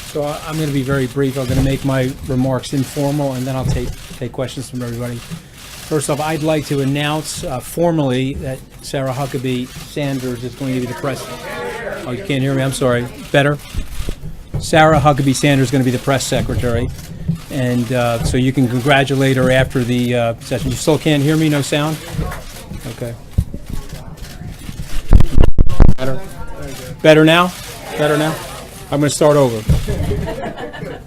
So I'm going to be very brief. I'm going to make my remarks informal, and then I'll take questions from everybody. First off, I'd like to announce formally that Sarah Huckabee Sanders is going to be the press. Oh, you can't hear me? I'm sorry. Better? Sarah Huckabee Sanders is going to be the press secretary. And so you can congratulate her after the session. You still can't hear me? No sound? Okay. Better? Better now? Better now? I'm going to start over.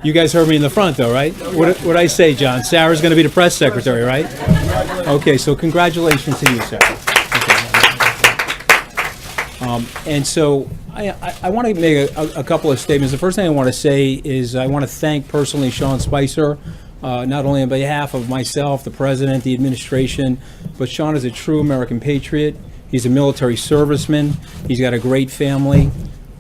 You guys heard me in the front, though, right? What I say, John? Sarah's going to be the press secretary, right? Okay, so congratulations to you, Sarah. Okay. And so I want to make a couple of statements. The first thing I want to say is I want to thank personally Sean Spicer, not only on behalf of myself, the president, the administration, but Sean is a true American patriot. He's a military serviceman. He's got a great family.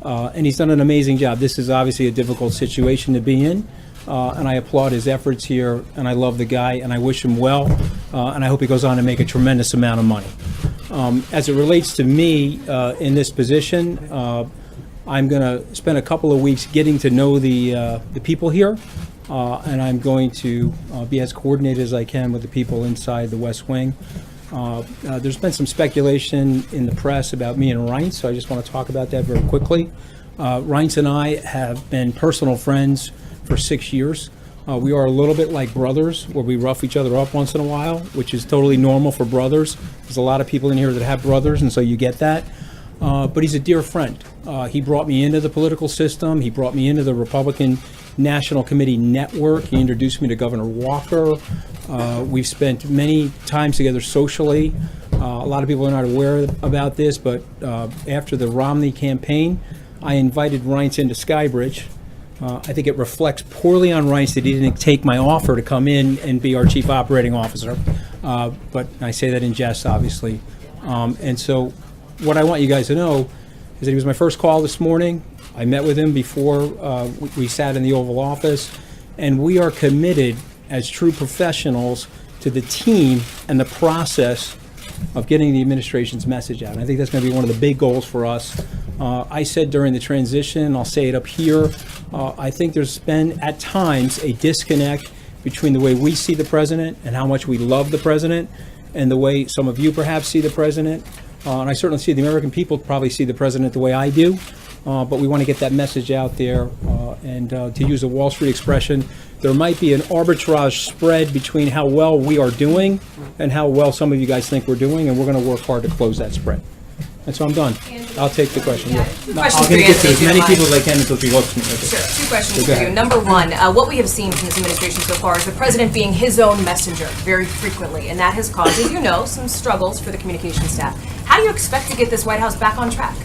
And he's done an amazing job. This is obviously a difficult situation to be in, and I applaud his efforts here, and I love the guy, and I wish him well, and I hope he goes on to make a tremendous amount of money. As it relates to me in this position, I'm going to spend a couple of weeks getting to know the people here, and I'm going to be as coordinated as I can with the people inside the West Wing. There's been some speculation in the press about me and Reince, so I just want to talk about that very quickly. Reince and I have been personal friends for 6 years. We are a little bit like brothers, where we rough each other up once in a while, which is totally normal for brothers. There's a lot of people in here that have brothers, and so you get that. But he's a dear friend. He brought me into the political system. He brought me into the Republican National Committee network. He introduced me to Governor Walker. We've spent many times together socially. A lot of people are not aware about this, but after the Romney campaign, I invited Reince into Skybridge. I think it reflects poorly on Reince that he didn't take my offer to come in and be our chief operating officer. But I say that in jest, obviously. And so what I want you guys to know is that he was my first call this morning. I met with him before we sat in the Oval Office, and we are committed as true professionals to the team and the process of getting the administration's message out. And I think that's going to be one of the big goals for us. I said during the transition, I'll say it up here, I think there's been at times a disconnect between the way we see the president and how much we love the president and the way some of you perhaps see the president. And I certainly see the American people probably see the president the way I do. But we want to get that message out there, and to use a Wall Street expression, there might be an arbitrage spread between how well we are doing and how well some of you guys think we're doing, and we're going to work hard to close that spread. And so I'm done. I'll take the question. Yeah. I'm going to get to as many people as I can until she looks me. Okay. Sure. Two questions for you. Number one, what we have seen from this administration so far is the president being his own messenger very frequently, and that has caused, as you know, some struggles for the communication staff. How do you expect to get this White House back on track?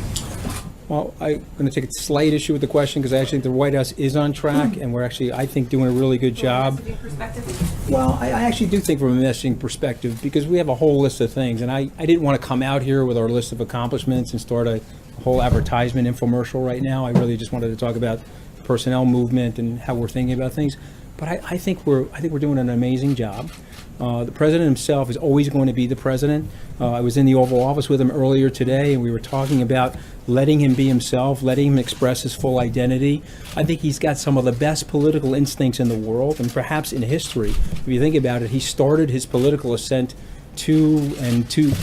Well, I'm going to take a slight issue with the question because I actually think the White House is on track, and we're actually, I think, doing a really good job. Well, I actually do think from a messaging perspective, because we have a whole list of things, and I didn't want to come out here with our list of accomplishments and start a whole advertisement infomercial right now. I really just wanted to talk about the personnel movement and how we're thinking about things. But I think we're doing an amazing job. The president himself is always going to be the president. I was in the Oval Office with him earlier today, and we were talking about letting him be himself, letting him express his full identity. I think he's got some of the best political instincts in the world, and perhaps in history. If you think about it, he started his political ascent two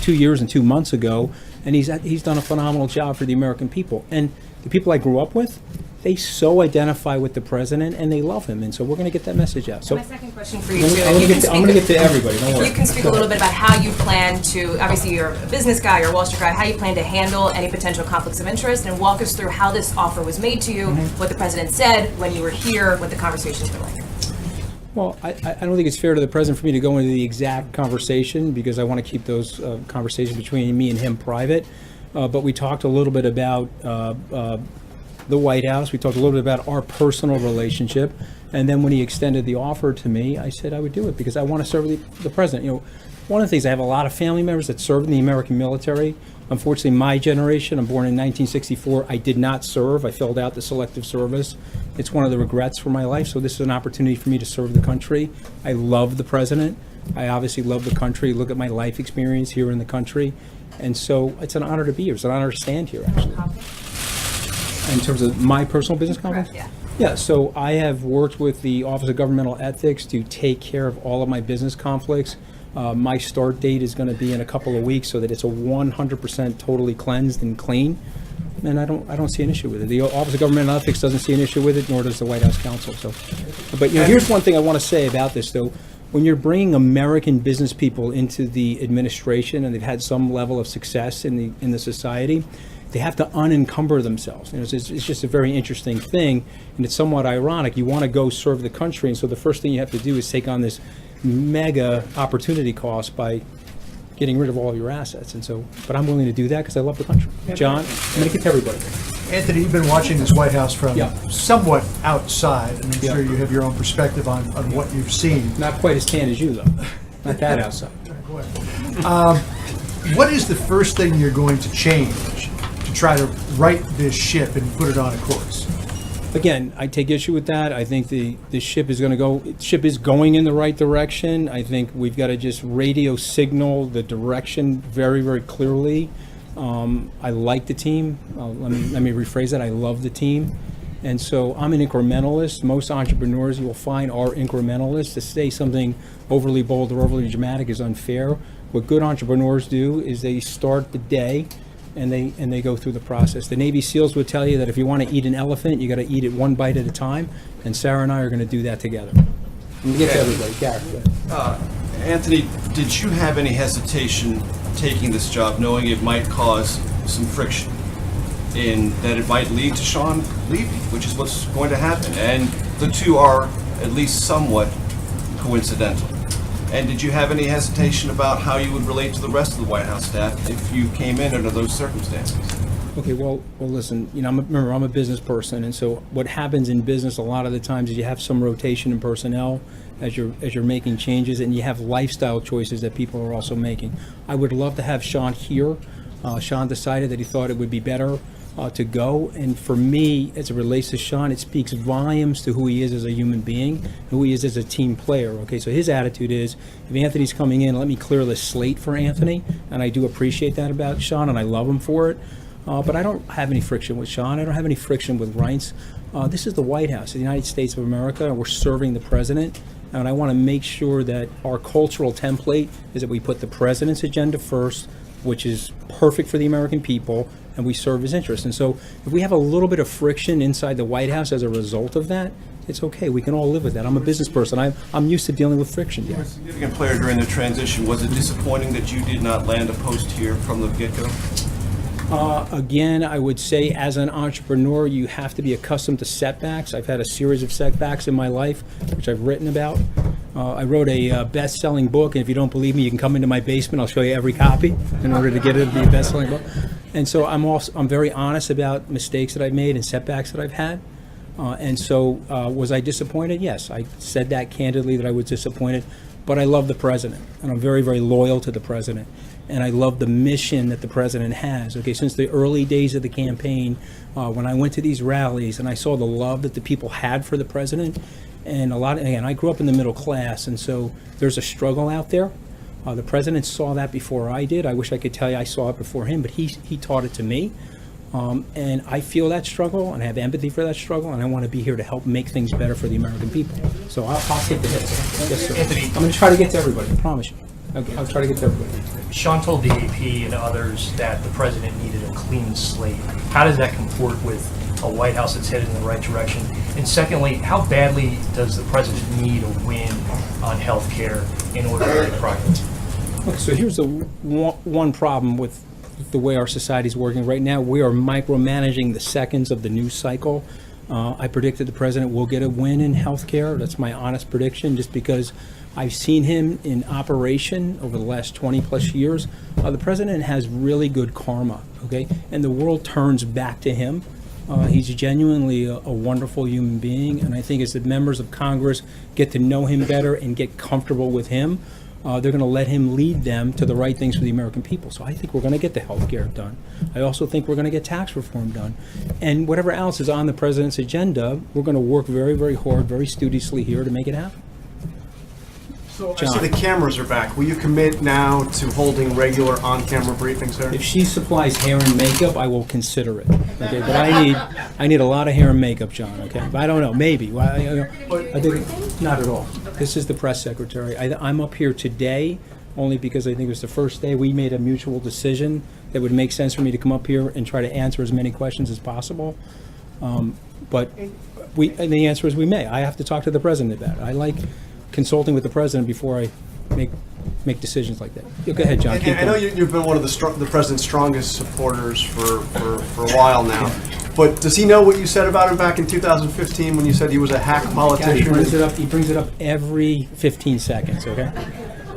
years and 2 months ago, and he's done a phenomenal job for the American people. And the people I grew up with, they so identify with the president, and they love him, and so we're going to get that message out. So my second question for you, I'm going to get to everybody. Don't worry. You can speak a little bit about how you plan to, obviously you're a business guy, you're a Wall Street guy, how you plan to handle any potential conflicts of interest, and walk us through how this offer was made to you, what the president said when you were here, what the conversations were like. Well, I don't think it's fair to the president for me to go into the exact conversation, because I want to keep those conversations between me and him private. But we talked a little bit about the White House. We talked a little bit about our personal relationship. And then when he extended the offer to me, I said I would do it because I want to serve the president. You know, one of the things, I have a lot of family members that served in the American military. Unfortunately, my generation, I'm born in 1964, I did not serve. I filled out the selective service. It's one of the regrets for my life. So this is an opportunity for me to serve the country. I love the president. I obviously love the country. Look at my life experience here in the country. And so it's an honor to be here. It's an honor to stand here, actually. In terms of my personal business conflicts? Correct, Yeah, so I have worked with the Office of Governmental Ethics to take care of all of my business conflicts. My start date is going to be in a couple of weeks so that it's a 100% totally cleansed and clean. And I don't see an issue with it. The Office of Governmental Ethics doesn't see an issue with it, nor does the White House counsel. So, but here's one thing I want to say about this, though. When you're bringing American business people into the administration and they've had some level of success in the society, they have to unencumber themselves. It's just a very interesting thing, and it's somewhat ironic. You want to go serve the country, and so the first thing you have to do is take on this mega opportunity cost by getting rid of all your assets. And so, but I'm willing to do that because I love the country. John, I'm going to get to everybody. Anthony, you've been watching this White House from Yeah. somewhat outside, and I'm Yeah. sure you have your own perspective on what you've seen. Not quite as tan as you, though. Not that outside. What is the first thing you're going to change to try to right this ship and put it on a course? Again, I take issue with that. I think the ship is going in the right direction. I think we've got to just radio signal the direction very, very clearly. I like the team. Let me rephrase that. I love the team. And so I'm an incrementalist. Most entrepreneurs you will find are incrementalists. To say something overly bold or overly dramatic is unfair. What good entrepreneurs do is they start the day and they go through the process. The Navy SEALs would tell you that if you want to eat an elephant, you got to eat it one bite at a time. And Sarah and I are going to do that together. And get to everybody. Gareth. Anthony, did you have any hesitation taking this job, knowing it might cause some friction, in that it might lead to Sean leaving, which is what's going to happen, and the two are at least somewhat coincidental? And did you have any hesitation about how you would relate to the rest of the White House staff if you came in under those circumstances? Okay, well, listen, remember, I'm a business person, and so what happens in business a lot of the times is you have some rotation in personnel as you're making changes, and you have lifestyle choices that people are also making. I would love to have Sean here. Sean decided that he thought it would be better to go, and for me, as it relates to Sean, it speaks volumes to who he is as a human being, who he is as a team player. Okay, so his attitude is, if Anthony's coming in, let me clear the slate for Anthony, and I do appreciate that about Sean, and I love him for it. But I don't have any friction with Sean. I don't have any friction with Reince. This is the White House, the United States of America, and we're serving the president. And I want to make sure that our cultural template is that we put the president's agenda first, which is perfect for the American people, and we serve his interests. And so if we have a little bit of friction inside the White House as a result of that, it's okay. We can all live with that. I'm a business person. I'm used to dealing with friction. You were a significant player during the transition. Was it disappointing that you did not land a post here from the get-go? Again, I would say as an entrepreneur, you have to be accustomed to setbacks. I've had a series of setbacks in my life, which I've written about. I wrote a best-selling book, and if you don't believe me, you can come into my basement. I'll show you every copy in order to get it to be a best-selling book. And so I'm very honest about mistakes that I've made and setbacks that I've had. And so was I disappointed? Yes, I said that candidly, that I was disappointed. But I love the president, and I'm very, very loyal to the president. And I love the mission that the president has. Okay, since the early days of the campaign, when I went to these rallies and I saw the love that the people had for the president, and again, I grew up in the middle class, and so there's a struggle out there. The president saw that before I did. I wish I could tell you I saw it before him, but he taught it to me. And I feel that struggle, and I have empathy for that struggle, and I want to be here to help make things better for the American people. So I'll take the hits. Yes, sir. Anthony. I'm going to try to get to everybody, I promise you. Okay, I'll try to get to everybody. Sean told the AP and others that the president needed a clean slate. How does that comport with a White House that's headed in the right direction? And secondly, how badly does the president need a win on health care in order to make progress? Okay, so here's the one problem with the way our society is working right now. We are micromanaging the seconds of the news cycle. I predicted the president will get a win in health care. That's my honest prediction, just because I've seen him in operation over the last 20 plus years. The president has really good karma, okay? And the world turns back to him. He's genuinely a wonderful human being, and I think as the members of Congress get to know him better and get comfortable with him, they're going to let him lead them to the right things for the American people. So I think we're going to get the health care done. I also think we're going to get tax reform done. And whatever else is on the president's agenda, we're going to work very, very hard, very studiously here to make it happen. So I see the cameras are back. Will you commit now to holding regular on-camera briefings, sir? If she supplies hair and makeup, I will consider it. Okay, but I need a lot of hair and makeup, John. Okay, but I don't know. Maybe. Well, I think not at all. This is the press secretary. I'm up here today only because I think it was the first day we made a mutual decision that would make sense for me to come up here and try to answer as many questions as possible. But and the answer is we may. I have to talk to the president about it. I like consulting with the president before I make decisions like that. Go ahead, John. Keep I know going. you've been one of the president's strongest supporters for a while now. But does he know what you said about him back in 2015 when you said he was a hack God, politician? he brings it up every 15 seconds, okay?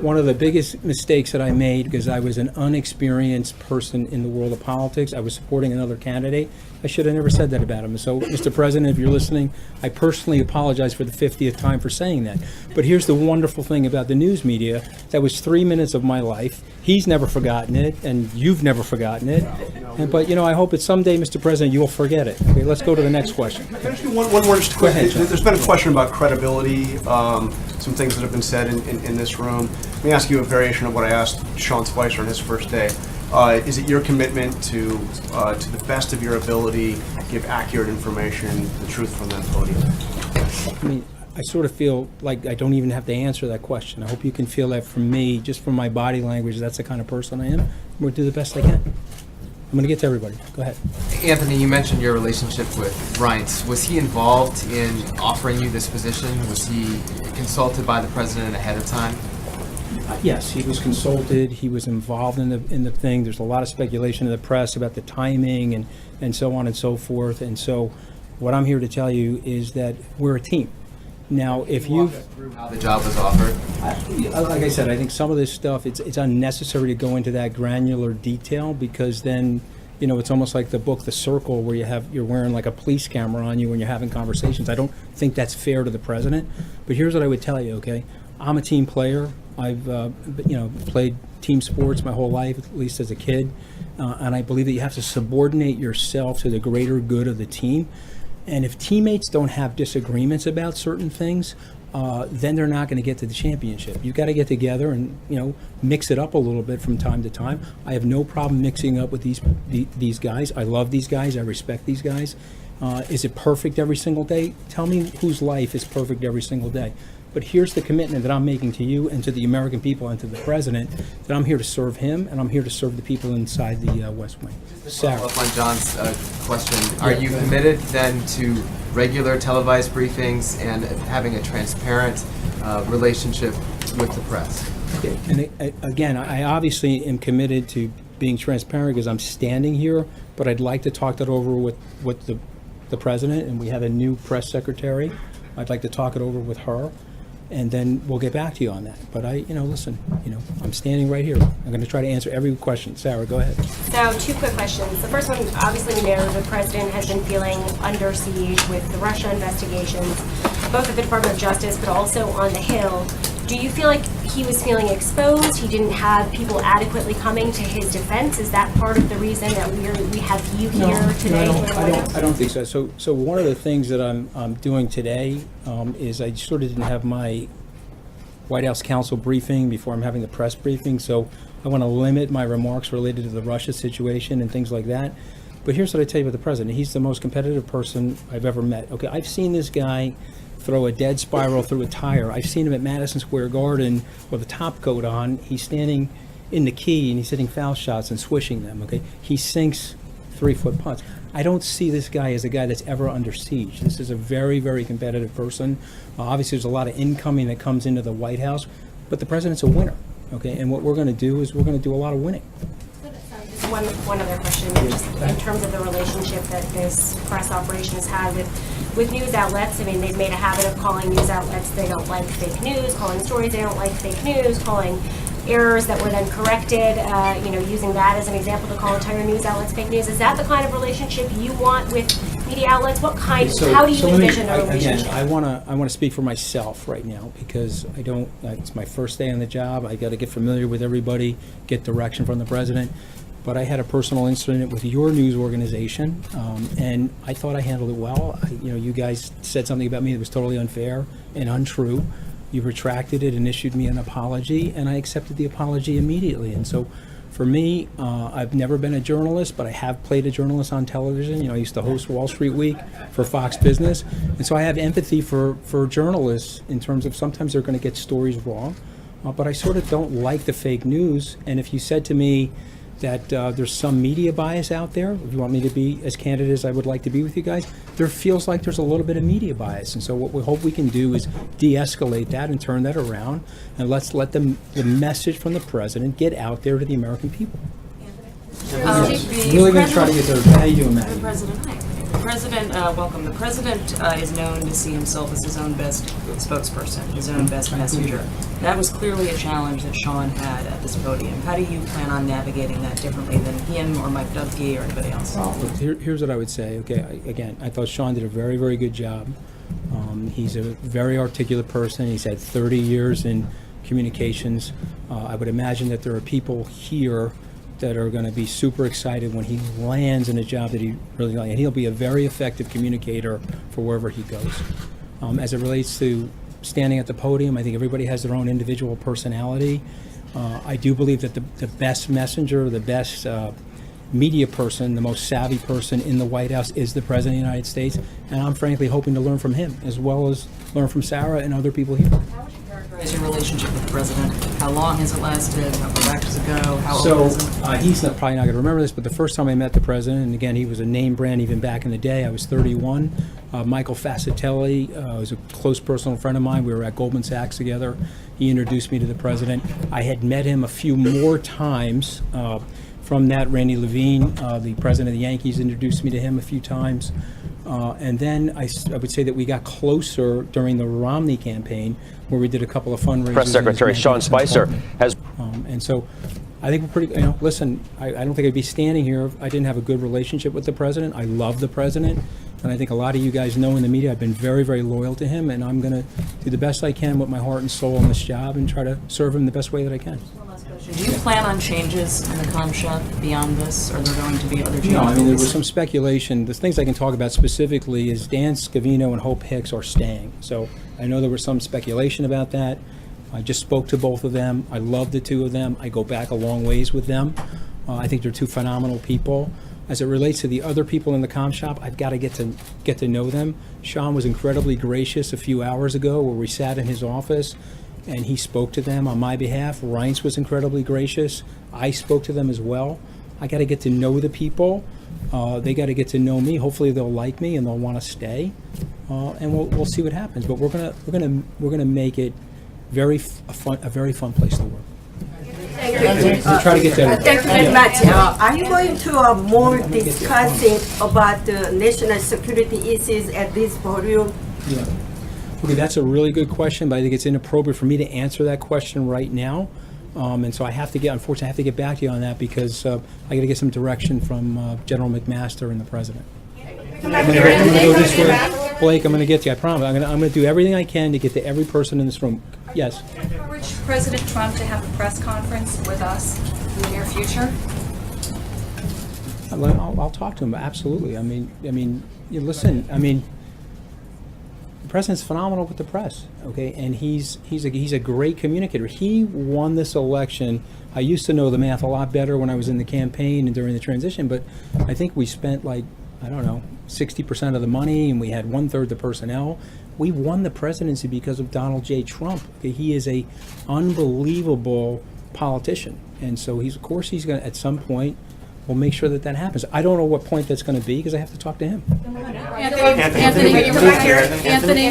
One of the biggest mistakes that I made, because I was an unexperienced person in the world of politics, I was supporting another candidate, I should have never said that about him. So, Mr. President, if you're listening, I personally apologize for the 50th time for saying that. But here's the wonderful thing about the news media. That was 3 minutes of my life. He's never forgotten it, and you've never forgotten it. But, I hope that someday, Mr. President, you will forget it. Okay, let's go to the next question. Can I ask you one more just quick? ahead, John. There's been a question about credibility, some things that have been said in this room. Let me ask you a variation of what I asked Sean Spicer on his first day. Is it your commitment to the best of your ability, give accurate information, the truth from that podium? I mean, I sort of feel like I don't even have to answer that question. I hope you can feel that from me, just from my body language. That's the kind of person I am. I'm going to do the best I can. I'm going to get to everybody. Go ahead. Anthony, you mentioned your relationship with Reins. Was he involved in offering you this position? Was he consulted by the president ahead of time? Yes, he was consulted. He was involved in the thing. There's a lot of speculation in the press about the timing and so on and so forth. And so what I'm here to tell you is that we're a team. Now, if you How the job was offered? like I said, I think some of this stuff, it's unnecessary to go into that granular detail, because then, it's almost like the book The Circle, where you're wearing like a police camera on you when you're having conversations. I don't think that's fair to the president. But here's what I would tell you, okay? I'm a team player. I've played team sports my whole life, at least as a kid, and I believe that you have to subordinate yourself to the greater good of the team. And if teammates don't have disagreements about certain things, then they're not going to get to the championship. You've got to get together and mix it up a little bit from time to time. I have no problem mixing up with these guys. I love these guys. I respect these guys. Is it perfect every single day? Tell me whose life is perfect every single day. But here's the commitment that I'm making to you and to the American people and to the president, that I'm here to serve him and I'm here to serve the people inside the West Wing. Sarah. Follow up on John's question. Are you committed then to regular televised briefings and having a transparent relationship with the press? Okay. And again, I obviously am committed to being transparent because I'm standing here, but I'd like to talk that over with the president, and we have a new press secretary. I'd like to talk it over with her, and then we'll get back to you on that. But listen, I'm standing right here. I'm going to try to answer every question. Sarah, go ahead. So, two quick questions. The first one, obviously we know the president has been feeling under siege with the Russia investigations, both at the Department of Justice, but also on the Hill. Do you feel like he was feeling exposed? He didn't have people adequately coming to his defense? Is that part of the reason that we have you here today? I don't think so. So one of the things that I'm doing today is I sort of didn't have my White House counsel briefing before I'm having the press briefing. So I want to limit my remarks related to the Russia situation and things like that. But here's what I tell you about the president. He's the most competitive person I've ever met. Okay, I've seen this guy throw a dead spiral through a tire. I've seen him at Madison Square Garden with a top coat on. He's standing in the key and he's hitting foul shots and swishing them, okay? He sinks 3-foot putts. I don't see this guy as a guy that's ever under siege. This is a very, very competitive person. Obviously, there's a lot of incoming that comes into the White House, but the president's a winner, okay? And what we're going to do is we're going to do a lot of winning. Just one other question, just in terms of the relationship that this press operation has had with news outlets. I mean, they've made a habit of calling news outlets they don't like fake news, calling stories they don't like fake news, calling errors that were then corrected, using that as an example to call entire news outlets fake news. Is that the kind of relationship you want with media outlets? How do you envision a relationship? Again, I want to speak for myself right now, because it's my first day on the job. I got to get familiar with everybody, get direction from the president. But I had a personal incident with your news organization, and I thought I handled it well. You guys said something about me that was totally unfair and untrue. You retracted it and issued me an apology, and I accepted the apology immediately. And so, for me, I've never been a journalist, but I have played a journalist on television. You know, I used to host Wall Street Week for Fox Business, and so I have empathy for journalists in terms of sometimes they're going to get stories wrong, but I sort of don't like the fake news. And if you said to me that there's some media bias out there, if you want me to be as candid as I would like to be with you guys, there feels like there's a little bit of media bias. And so what we hope we can do is de-escalate that and turn that around, and let's let the message from the president get out there to the American people. Really going to try to get there. How you doing, Matt? Welcome. The president is known to see himself as his own best spokesperson, his own best messenger. That was clearly a challenge that Sean had at this podium. How do you plan on navigating that differently than him or Mike Dubke or anybody else? Look, here's what I would say. Okay, again, I thought Sean did a very, very good job. He's a very articulate person. He's had 30 years in communications. I would imagine that there are people here that are going to be super excited when he lands in a job that he really likes. And he'll be a very effective communicator for wherever he goes. As it relates to standing at the podium, I think everybody has their own individual personality. I do believe that the best messenger, the best media person, the most savvy person in the White House is the President of the United States. And I'm frankly hoping to learn from him as well as learn from Sarah and other people here. Is your relationship with the president? How long has it lasted? How far back does it go? How So old is it? he's probably not going to remember this, but the first time I met the president, and again, he was a name brand even back in the day. I was 31. Michael Fascitelli was a close personal friend of mine. We were at Goldman Sachs together. He introduced me to the president. I had met him a few more times. From that, Randy Levine, the president of the Yankees, introduced me to him a few times. And then I would say that we got closer during the Romney campaign, where we did a couple of fundraisers. Press Secretary Sean Spicer has. And so I think we're pretty, listen, I don't think I'd be standing here if I didn't have a good relationship with the president. I love the president. And I think a lot of you guys know in the media I've been very, very loyal to him. And I'm going to do the best I can with my heart and soul in this job and try to serve him the best way that I can. Do you plan on changes in the comm shop beyond this? Are there going to be other changes? No, I mean, there was some speculation. The things I can talk about specifically is Dan Scavino and Hope Hicks are staying. So I know there was some speculation about that. I just spoke to both of them. I love the two of them. I go back a long ways with them. I think they're two phenomenal people. As it relates to the other people in the comm shop, I've got to get to know them. Sean was incredibly gracious a few hours ago where we sat in his office and he spoke to them on my behalf. Reince was incredibly gracious. I spoke to them as well. I got to get to know the people. They got to get to know me. Hopefully they'll like me and they'll want to stay. And we'll see what happens. But we're gonna make it a very fun place to work. We'll try to get there. Thank you very much. Are you going to more discussing about the national security issues at this podium? Yeah. Okay, that's a really good question, but I think it's inappropriate for me to answer that question right now. And so unfortunately, I have to get back to you on that because I got to get some direction from General McMaster and the president. I'm going to go this way. Blake, I'm going to get to you, I promise. I'm going to do everything I can to get to every person in this room. Yes? Encourage President Trump to have a press conference with us in the near future? I'll talk to him, absolutely. I mean, listen, the president's phenomenal with the press, okay, and he's a great communicator. He won this election. I used to know the math a lot better when I was in the campaign and during the transition, but I think we spent 60% of the money, and we had 1/3 the personnel. We won the presidency because of Donald J. Trump. Okay, he is a unbelievable politician, and so he's going to at some point. We'll make sure that happens. I don't know what point that's going to be because I have to talk to him. Anthony,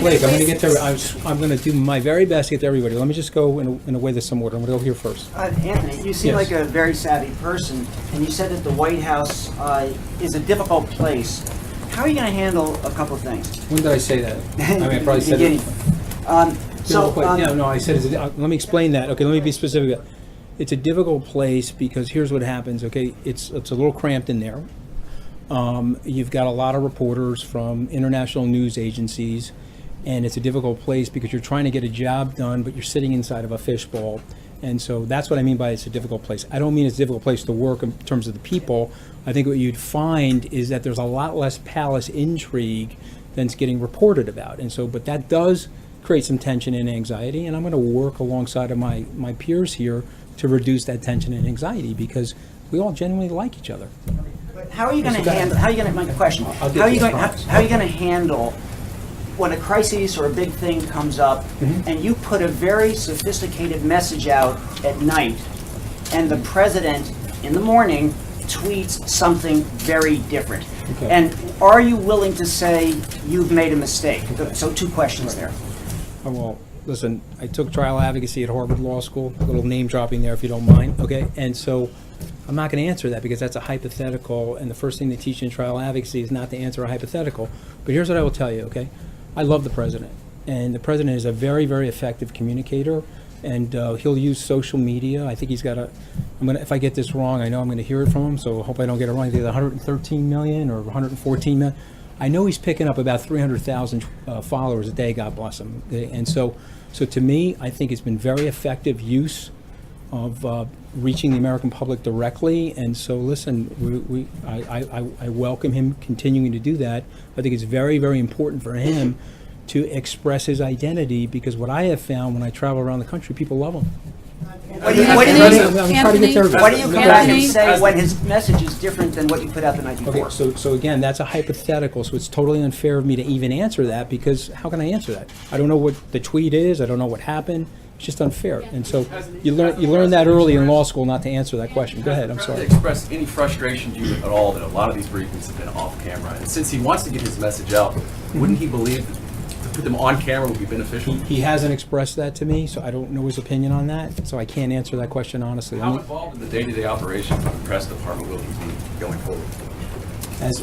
Blake, I'm going to get there. I'm going to do my very best to get to everybody. Let me just go in a way that's some order. I'm going to go here first. Anthony, you seem like a very savvy person, and you said that the White House is a difficult place. How are you going to handle a couple of things? When did I say that? I probably said it. I said it. Let me explain that. Okay, let me be specific. It's a difficult place because here's what happens, okay? It's a little cramped in there. You've got a lot of reporters from international news agencies, and it's a difficult place because you're trying to get a job done, but you're sitting inside of a fishbowl. And so that's what I mean by it's a difficult place. I don't mean it's a difficult place to work in terms of the people. I think what you'd find is that there's a lot less palace intrigue than's getting reported about. And so, but that does create some tension and anxiety, and I'm going to work alongside of my peers here to reduce that tension and anxiety because we all genuinely like each other. How are you going to handle, how are you going to, my question, how get are you this, going, how are you going to handle when a crisis or a big thing comes up and you put a very sophisticated message out at night and the president in the morning tweets something very different? Okay. And are you willing to say you've made a mistake? So 2 questions there. Oh, well, listen, I took trial advocacy at Harvard Law School, a little name dropping there if you don't mind, okay? And so I'm not going to answer that because that's a hypothetical, and the first thing they teach in trial advocacy is not to answer a hypothetical. But here's what I will tell you, okay? I love the president, and the president is a very, very effective communicator, and he'll use social media. I think he's got if I get this wrong, I know I'm going to hear it from him, so I hope I don't get it wrong. Either 113 million or 114 million. I know he's picking up about 300,000 followers a day, God bless him. Okay? And so to me, I think it's been very effective use of reaching the American public directly. And so, listen, I welcome him continuing to do that. I think it's very, very important for him to express his identity because what I have found when I travel around the country, people love him. Why do you come back and say when his message is different than what you put out the night before? Okay, so again, that's a hypothetical, so it's totally unfair of me to even answer that because how can I answer that? I don't know what the tweet is, I don't know what happened, it's just unfair. And so you learn that early in law school not to answer that question. Go ahead, I'm sorry. Express any frustration to you at all that a lot of these briefings have been off camera. And since he wants to get his message out, wouldn't he believe that to put them on camera would be beneficial? He hasn't expressed that to me, so I don't know his opinion on that, so I can't answer that question honestly. How involved in the day-to-day operations of the press department will he be going forward?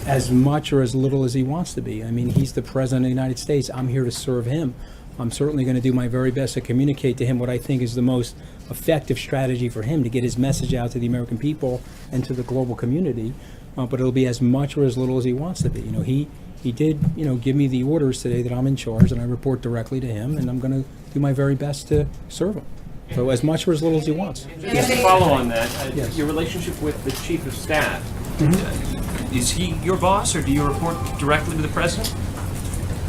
As much or as little as he wants to be. I mean, he's the president of the United States. I'm here to serve him. I'm certainly going to do my very best to communicate to him what I think is the most effective strategy for him to get his message out to the American people and to the global community. But it'll be as much or as little as he wants to be. You know, he did, you know, give me the orders today that I'm in charge, and I report directly to him, and I'm going to do my very best to serve him. So as much or as little as he wants. Just to follow on that, Yes. your relationship with the chief of staff, is he your boss, or do you report directly to the president?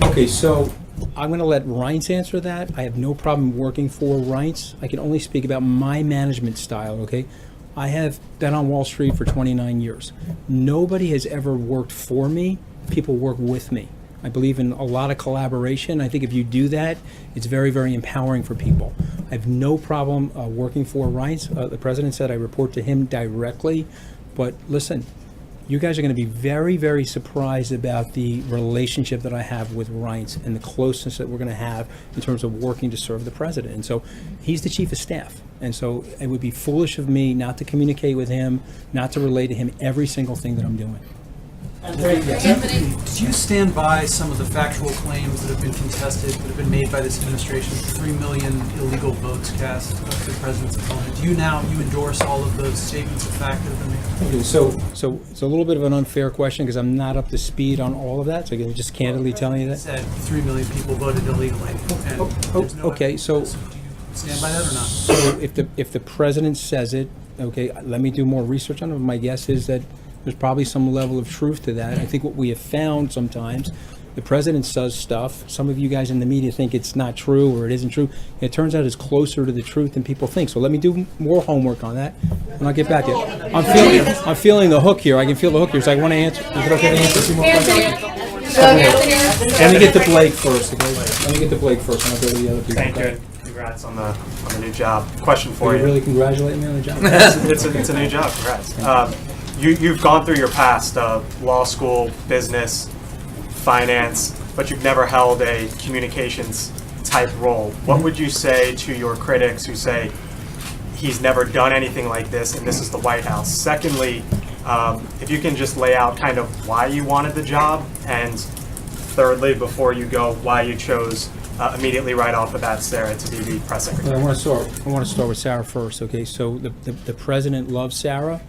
Okay, so I'm going to let Reins answer that. I have no problem working for Reins. I can only speak about my management style, okay? I have been on Wall Street for 29 years. Nobody has ever worked for me. People work with me. I believe in a lot of collaboration. I think if you do that, it's very, very empowering for people. I have no problem working for Reins. The president said I report to him directly. But listen, you guys are going to be very, very surprised about the relationship that I have with Reins and the closeness that we're going to have in terms of working to serve the president. And so he's the chief of staff. And so it would be foolish of me not to communicate with him, not to relay to him every single thing that I'm doing. Do you stand by some of the factual claims that have been contested, that have been made by this administration? 3 million illegal votes cast of the president's opponent. Do you endorse all of those statements of fact that have been made? Okay, so it's a little bit of an unfair question because I'm not up to speed on all of that. So I can just candidly tell you that. Said 3 million people voted illegally. And there's no Okay, so evidence. Do you stand by that or not? So if the president says it, okay, let me do more research on it. My guess is that there's probably some level of truth to that. I think what we have found sometimes, the president says stuff. Some of you guys in the media think it's not true or it isn't true. It turns out it's closer to the truth than people think. So let me do more homework on that, and I'll get back to you. I'm feeling the hook here. I can feel the hook here. So I want to answer. Is it okay to answer a few more questions? Let me get to Blake first. Okay? Let me get to Blake first, and I'll go to the other people. Thank you. Congrats on the new job. Question for Are you. you really congratulating me on the job? It's a new job. Congrats. You've gone through your past, law school, business, finance, but you've never held a communications type role. What would you say to your critics who say he's never done anything like this and this is the White House? Secondly, if you can just lay out kind of why you wanted the job, and thirdly, before you go, why you chose immediately right off the bat Sarah to be the press secretary. I want to start with Sarah first. Okay, so the president loves Sarah.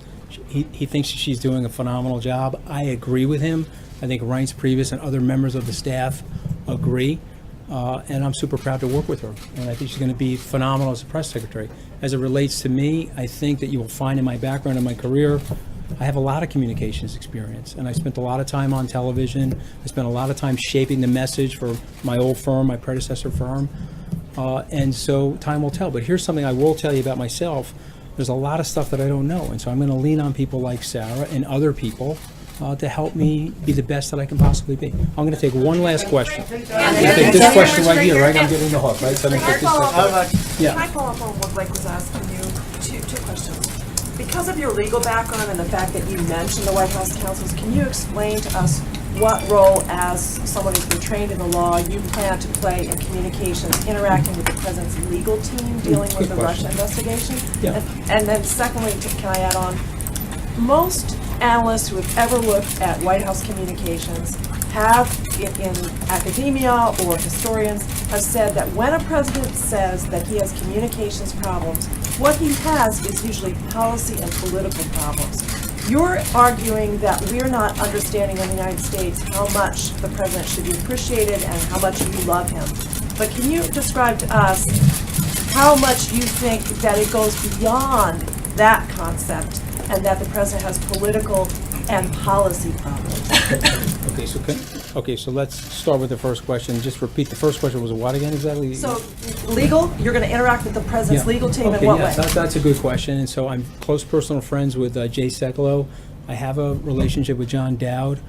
He thinks she's doing a phenomenal job. I agree with him. I think Reince Priebus and other members of the staff agree. And I'm super proud to work with her. And I think she's going to be phenomenal as a press secretary. As it relates to me, I think that you will find in my background and my career, I have a lot of communications experience, and I spent a lot of time on television. I spent a lot of time shaping the message for my old firm, my predecessor firm, and so time will tell. But here's something I will tell you about myself. There's a lot of stuff that I don't know, and so I'm going to lean on people like Sarah and other people to help me be the best that I can possibly be. I'm going to take one last question. I'm going to take this question right here, right? I'm getting the hook, right? So I'm going to take this question. Can I follow up on what Blake was asking you? Two questions. Because of your legal background and the fact that you mentioned the White House counsels, can you explain to us what role, as someone who's been trained in the law, you plan to play in communications, interacting with the president's legal team, dealing with the Russia investigation? Yeah. And then secondly, can I add on, most analysts who have ever looked at White House communications have, in academia or historians, have said that when a president says that he has communications problems, what he has is usually policy and political problems. You're arguing that we're not understanding in the United States how much the president should be appreciated and how much you love him. But can you describe to us how much you think that it goes beyond that concept and that the president has political and policy problems? Okay, so let's start with the first question. Just repeat, the first question was what again exactly? So, legal, you're going to interact with the president's legal team in what way? That's a good question. And so I'm close personal friends with Jay Sekulow. I have a relationship with John Dowd,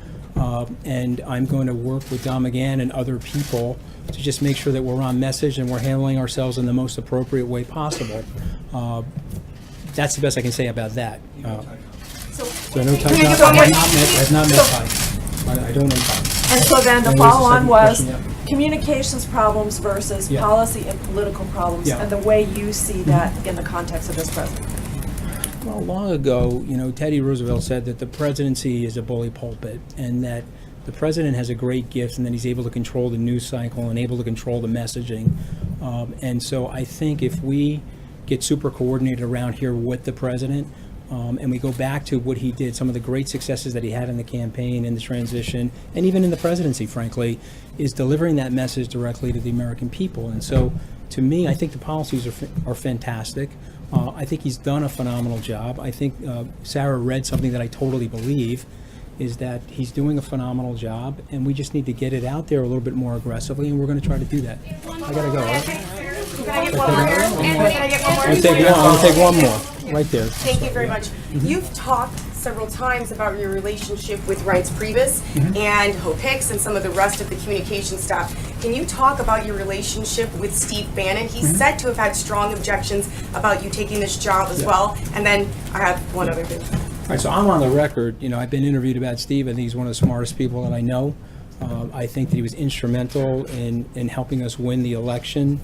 and I'm going to work with Don McGahn and other people to just make sure that we're on message and we're handling ourselves in the most appropriate way possible. That's the best I can say about that. So no Ty, I have not met Ty. I don't know Ty. And so then the And there's a follow-on second was question, yeah. communications problems versus Yeah. policy and political problems, Yeah. and the way you see that in the context of this president. Well, long ago, Teddy Roosevelt said that the presidency is a bully pulpit, and that the president has a great gift, and that he's able to control the news cycle and able to control the messaging. And so I think if we get super coordinated around here with the president, and we go back to what he did, some of the great successes that he had in the campaign, in the transition, and even in the presidency, frankly, is delivering that message directly to the American people. And so, to me, I think the policies are fantastic. I think he's done a phenomenal job. I think Sarah read something that I totally believe, is that he's doing a phenomenal job, and we just need to get it out there a little bit more aggressively, and we're going to try to do that. I gotta go, right? Can I get one more? Can I get one more? I'm gonna take one more, right there. Thank you very much. You've talked several times about your relationship with Reince Priebus and Hope Hicks and some of the rest of the communication staff. Can you talk about your relationship with Steve Bannon? He's said to have had strong objections about you taking this job as well. And then I have one other thing. All right, so I'm on the record. I've been interviewed about Steve. I think he's one of the smartest people that I know. I think that he was instrumental in helping us win the election.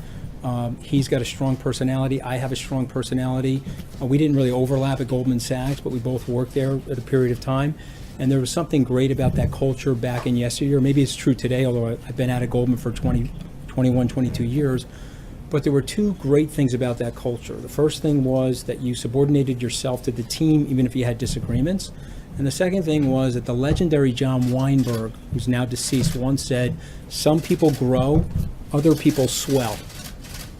He's got a strong personality. I have a strong personality. We didn't really overlap at Goldman Sachs, but we both worked there at a period of time. And there was something great about that culture back in yesteryear. Maybe it's true today, although I've been out of Goldman for 21, 22 years. But there were two great things about that culture. The first thing was that you subordinated yourself to the team, even if you had disagreements. And the second thing was that the legendary John Weinberg, who's now deceased, once said, "Some people grow, other people swell."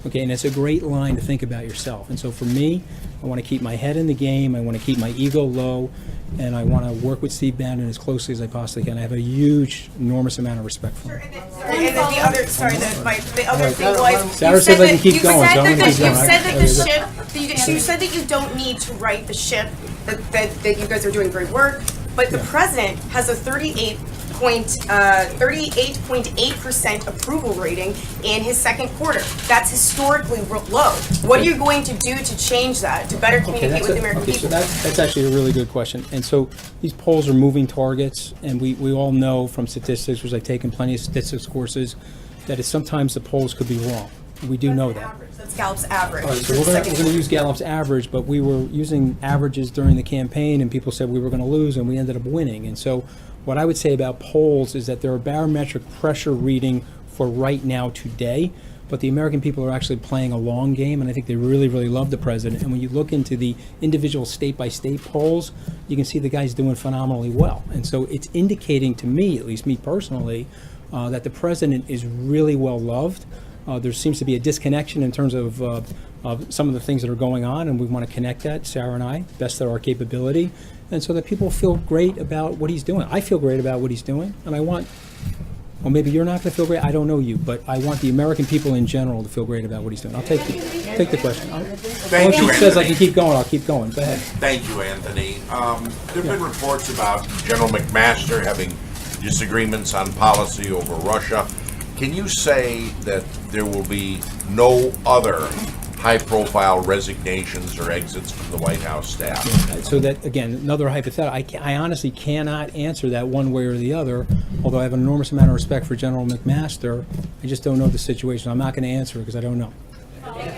Okay, and it's a great line to think about yourself. And so for me, I want to keep my head in the game, I want to keep my ego low, and I want to work with Steve Bannon as closely as I possibly can. I have a huge, enormous amount of respect for him. And then the other, the other thing was, Sarah said I can keep going, so I'm going to keep going. You said that the ship, you said that you don't need to right the ship, that you guys are doing great work, but the president has a 38.8% approval rating in his second quarter. That's historically low. What are you going to do to change that, to better communicate with the American people? So that's actually a really good question. And so these polls are moving targets, and we all know from statistics, which I've taken plenty of statistics courses, that sometimes the polls could be wrong. We do know that. That's Gallup's average. All right, so we're going to use Gallup's average, but we were using averages during the campaign, and people said we were going to lose, and we ended up winning. And so what I would say about polls is that they're a barometric pressure reading for right now today, but the American people are actually playing a long game, and I think they really, really love the president. And when you look into the individual state-by-state polls, you can see the guy's doing phenomenally well. And so it's indicating to me, at least me personally, that the president is really well loved. There seems to be a disconnection in terms of of some of the things that are going on, and we want to connect that, Sarah and I, best of our capability, and so that people feel great about what he's doing. I feel great about what he's doing, and I want, well, maybe you're not going to feel great, I don't know you, but I want the American people in general to feel great about what he's doing. I'll take the question. Thank you, If he says I Anthony. can keep going, I'll keep going. Go ahead. Thank you, Anthony. There have been reports about General McMaster having disagreements on policy over Russia. Can you say that there will be no other high-profile resignations or exits from the White House staff? So that, again, another hypothetical, I honestly cannot answer that one way or the other, although I have an enormous amount of respect for General McMaster. I just don't know the situation. I'm not going to answer it because I don't know.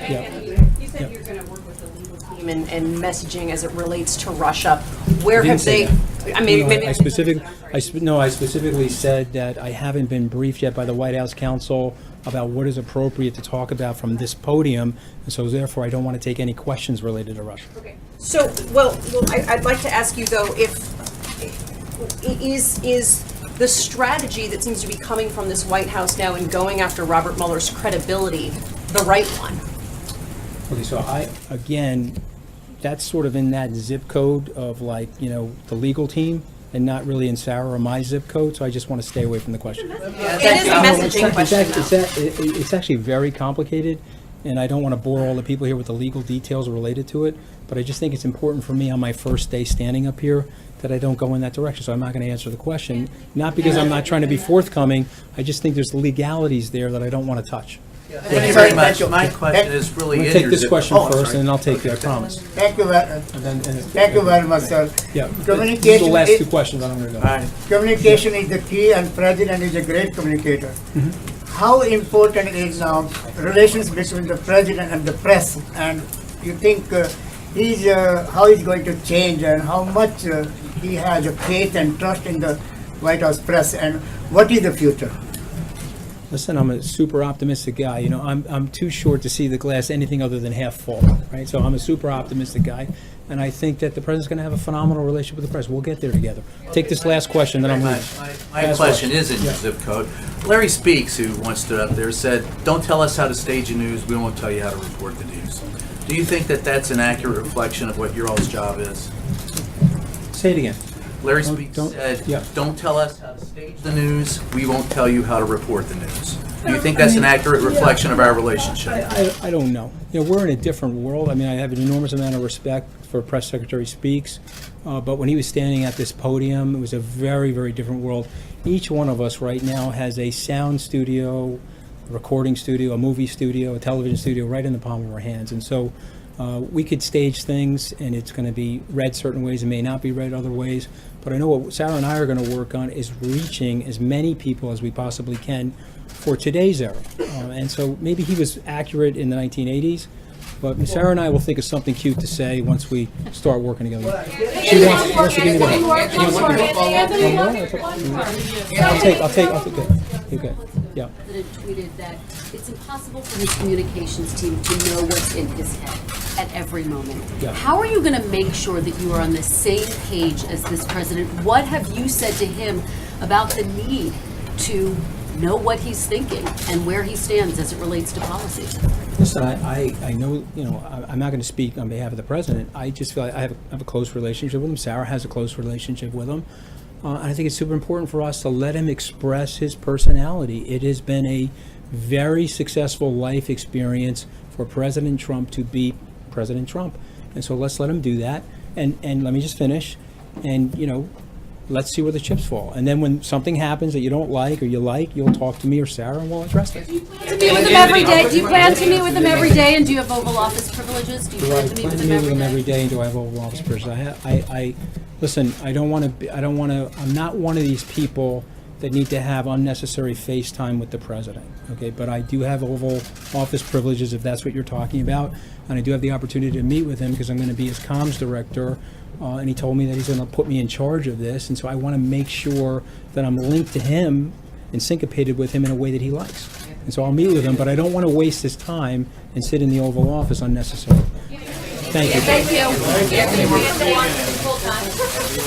Yeah. You said you're going to work with the legal team and messaging as it relates to Russia. Where I didn't have they? say that. I mean, No, maybe I specifically said that I haven't been briefed yet by the White House counsel about what is appropriate to talk about from this podium, and so therefore I don't want to take any questions related to Russia. Okay. So, well, I'd like to ask you though, if is the strategy that seems to be coming from this White House now and going after Robert Mueller's credibility the right one? Okay, so again, that's sort of in that zip code of like, the legal team, and not really in Sarah or my zip code, so I just want to stay away from the question. It is a messaging question. It's actually very complicated, and I don't want to bore all the people here with the legal details related to it, but I just think it's important for me on my first day standing up here that I don't go in that direction, so I'm not going to answer the question. Not because I'm not trying to be forthcoming, I just think there's legalities there that I don't want to touch. Thank you very much. My question is really I'm in going to take your this zip question code. first, and then I'll take it, I promise. Thank you very much, sir. Yeah, Communication the last is- two questions, I'm going to go. Communication is the key, and President is a great communicator. How important is now relations between the President and the press? And you think how he's going to change, and how much he has a faith and trust in the White House press, and what is the future? Listen, I'm a super optimistic guy. I'm too short to see the glass anything other than half full, right? So I'm a super optimistic guy, and I think that the president's going to have a phenomenal relationship with the press. We'll get there together. Take this last question, then I'm leaving. My question is in your zip code. Larry Speaks, who once stood up there, said, "Don't tell us how to stage the news. We won't tell you how to report the news." Do you think that that's an accurate reflection of what your all's job is? Say it again. Larry Speaks said, "Don't tell us how to stage the news. We won't tell you how to report the news." Do you think that's an accurate reflection of our relationship? I don't know. We're in a different world. I mean, I have an enormous amount of respect for Press Secretary Speaks, but when he was standing at this podium, it was a very, very different world. Each one of us right now has a sound studio, a recording studio, a movie studio, a television studio right in the palm of our hands. And so we could stage things, and it's going to be read certain ways. It may not be read other ways. But I know what Sarah and I are going to work on is reaching as many people as we possibly can for today's era. And so maybe he was accurate in the 1980s, but Sarah and I will think of something cute to say once we start working together. She wants to give me the I'll take it. Okay. Yeah. The president tweeted that it's impossible for his communications team to know what's in his head at every moment. Yeah. How are you going to make sure that you are on the same page as this president? What have you said to him about the need to know what he's thinking and where he stands as it relates to policy? Listen, I know, I'm not going to speak on behalf of the president. I just feel like I have a close relationship with him. Sarah has a close relationship with him. And I think it's super important for us to let him express his personality. It has been a very successful life experience for President Trump to be President Trump. And so let's let him do that. And let me just finish. And, let's see where the chips fall. And then when something happens that you don't like or you like, you'll talk to me or Sarah and we'll address it. Do you plan to meet with him every day? Do you plan to meet with him every day? And do you have Oval Office privileges? Do you plan to meet with him every day? And do I have Oval Office privileges? Listen, I'm not one of these people that need to have unnecessary FaceTime with the president, okay? But I do have Oval Office privileges, if that's what you're talking about, and I do have the opportunity to meet with him because I'm going to be his comms director, and he told me that he's going to put me in charge of this, and so I want to make sure that I'm linked to him and syncopated with him in a way that he likes. And so I'll meet with him, but I don't want to waste his time and sit in the Oval Office unnecessarily. Thank you. Thank you.